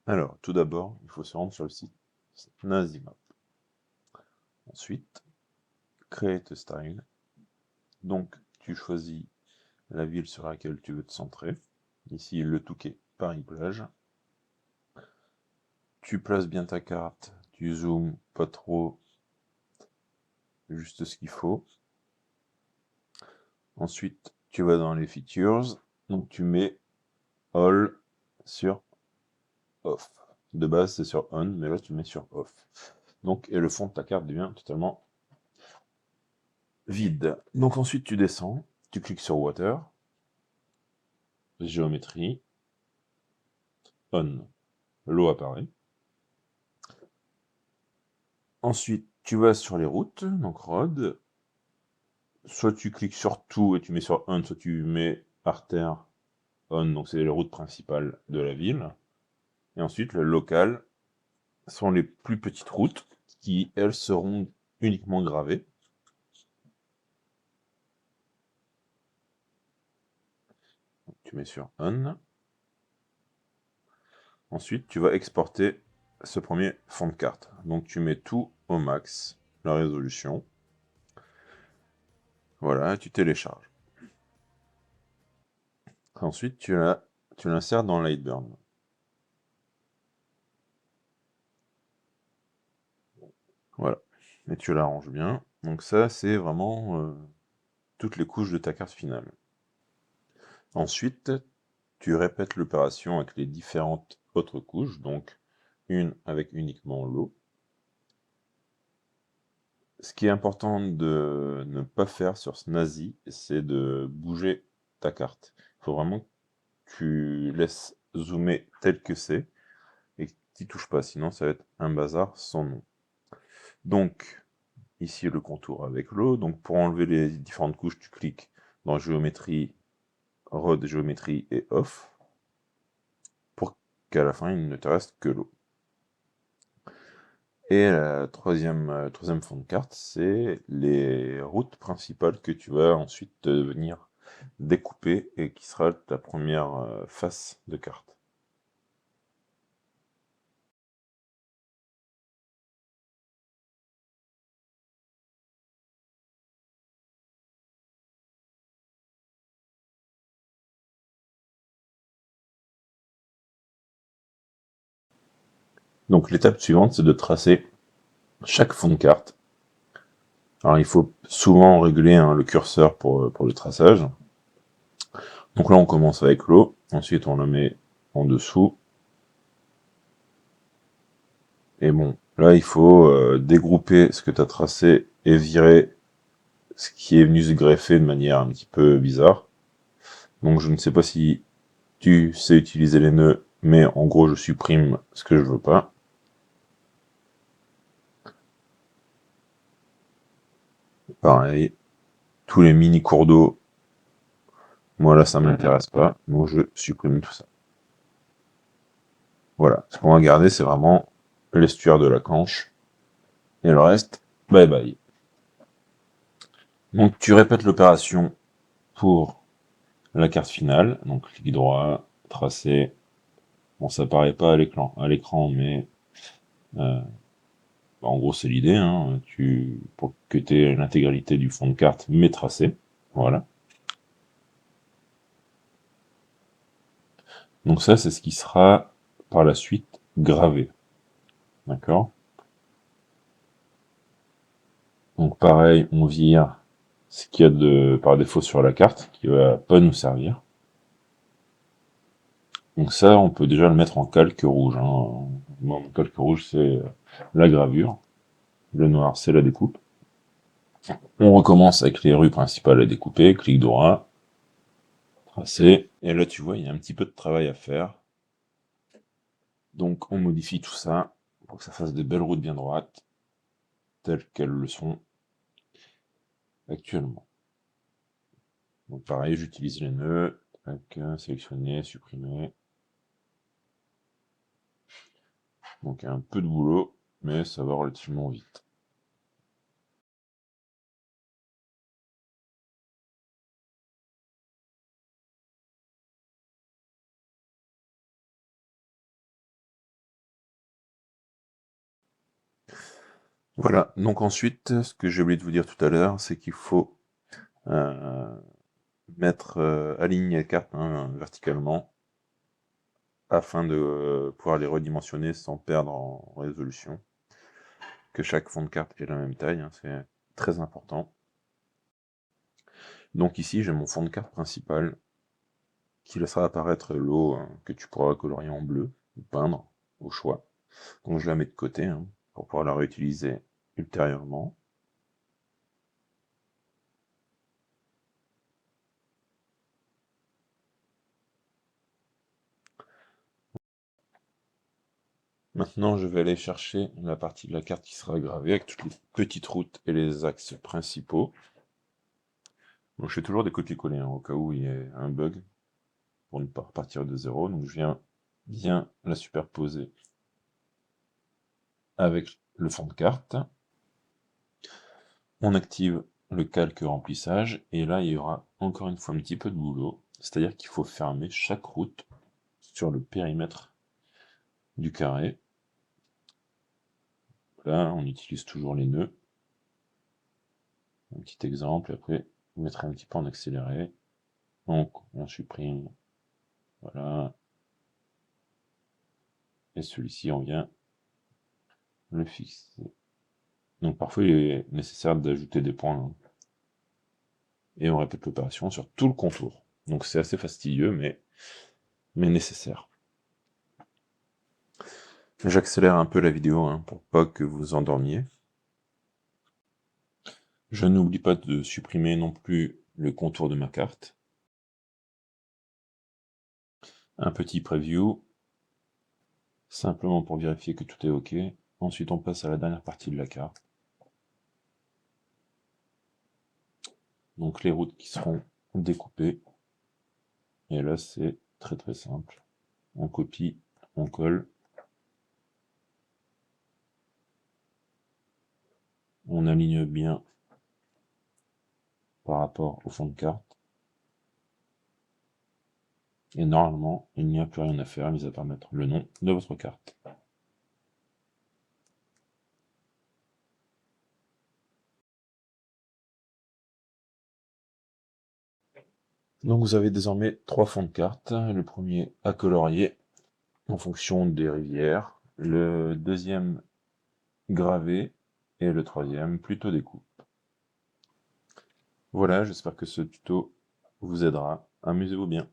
Alors, tout d'abord, il faut se rendre sur le site Nasimap. Ensuite, Create a Style. Donc, tu choisis la ville sur laquelle tu veux te centrer. Ici, le Touquet, Paris-Plage. Tu places bien ta carte, tu zoomes pas trop, juste ce qu'il faut. Ensuite, tu vas dans les features, donc tu mets all sur off. De base, c'est sur on, mais là, tu mets sur off. Donc, et le fond de ta carte devient totalement vide. Donc ensuite, tu descends, tu cliques sur water, géométrie, on, l'eau apparaît. Ensuite, tu vas sur les routes, donc road. Soit tu cliques sur tout et tu mets sur on, soit tu mets artère on, donc c'est les routes principales de la ville. Et ensuite, le local sont les plus petites routes qui, elles, seront uniquement gravées. Donc, tu mets sur on. Ensuite, tu vas exporter ce premier fond de carte. Donc tu mets tout au max, la résolution. Voilà, tu télécharges. Ensuite, tu l'insères dans Lightburn. Voilà. Et tu l'arranges bien. Donc ça, c'est vraiment toutes les couches de ta carte finale. Ensuite, tu répètes l'opération avec les différentes autres couches. Donc, une avec uniquement l'eau. Ce qui est important de ne pas faire sur Snazzy, c'est de bouger ta carte. Il faut vraiment que tu laisses zoomer tel que c'est et que tu n'y touches pas, sinon ça va être un bazar sans nom. Donc, ici le contour avec l'eau. Donc pour enlever les différentes couches, tu cliques dans géométrie, rod, géométrie et off, pour qu'à la fin il ne te reste que l'eau. Et la troisième fond de carte, c'est les routes principales que tu vas ensuite venir découper et qui sera ta première face de carte. Donc l'étape suivante, c'est de tracer chaque fond de carte. Alors il faut souvent régler le curseur pour le traçage. Donc là on commence avec l'eau, ensuite on le met en dessous. Et bon, là il faut dégrouper ce que tu as tracé et virer ce qui est venu se greffer de manière un petit peu bizarre. Donc je ne sais pas si tu sais utiliser les nœuds, mais en gros je supprime ce que je veux pas. Pareil, tous les mini cours d'eau, moi là ça m'intéresse pas, donc je supprime tout ça. Voilà, ce qu'on va garder c'est vraiment l'estuaire de la Canche, et le reste, bye bye. Donc tu répètes l'opération pour la carte finale, donc clic droit, tracer. Bon, ça paraît pas à l'écran, mais en gros c'est l'idée, hein, pour que tu aies l'intégralité du fond de carte, mais tracé. Voilà. Donc ça, c'est ce qui sera par la suite gravé. D'accord? Donc pareil, on vire ce qu'il y a par défaut sur la carte, qui va pas nous servir. Donc ça, on peut déjà le mettre en calque rouge. Hein. Moi, mon calque rouge, c'est la gravure. Le noir, c'est la découpe. On recommence avec les rues principales à découper. Clic droit, tracer. Et là, tu vois, il y a un petit peu de travail à faire. Donc on modifie tout ça pour que ça fasse des belles routes bien droites, telles qu'elles le sont actuellement. Donc pareil, j'utilise les nœuds, sélectionner, supprimer. Donc un peu de boulot, mais ça va relativement vite. Voilà, donc ensuite, ce que j'ai oublié de vous dire tout à l'heure, c'est qu'il faut aligner les cartes verticalement afin de pouvoir les redimensionner sans perdre en résolution. Que chaque fond de carte ait la même taille, c'est très important. Donc ici, j'ai mon fond de carte principal qui laissera apparaître l'eau que tu pourras colorier en bleu ou peindre au choix. Donc je la mets de côté pour pouvoir la réutiliser ultérieurement. Maintenant, je vais aller chercher la partie de la carte qui sera gravée avec toutes les petites routes et les axes principaux. Donc je fais toujours des copier-coller au cas où il y ait un bug pour ne pas repartir de zéro. Donc je viens bien la superposer avec le fond de carte. On active le calque remplissage et là il y aura encore une fois un petit peu de boulot, c'est-à-dire qu'il faut fermer chaque route sur le périmètre du carré. Là on utilise toujours les nœuds. Un petit exemple, après vous mettrez un petit peu en accéléré. Donc on supprime, voilà, et celui-ci on vient le fixer. Donc parfois il est nécessaire d'ajouter des points et on répète l'opération sur tout le contour. Donc c'est assez fastidieux mais nécessaire. J'accélère un peu la vidéo pour pas que vous endormiez. Je n'oublie pas de supprimer non plus le contour de ma carte. Un petit preview, simplement pour vérifier que tout est OK. Ensuite on passe à la dernière partie de la carte. Donc les routes qui seront découpées. Et là c'est très très simple. On copie, on colle. On aligne bien par rapport au fond de carte. Et normalement, il n'y a plus rien à faire, mis à part mettre le nom de votre carte. Donc vous avez désormais 3 fonds de carte. Le premier à colorier en fonction des rivières, le deuxième gravé, et le troisième plutôt découpe. Voilà, j'espère que ce tuto vous aidera. Amusez-vous bien.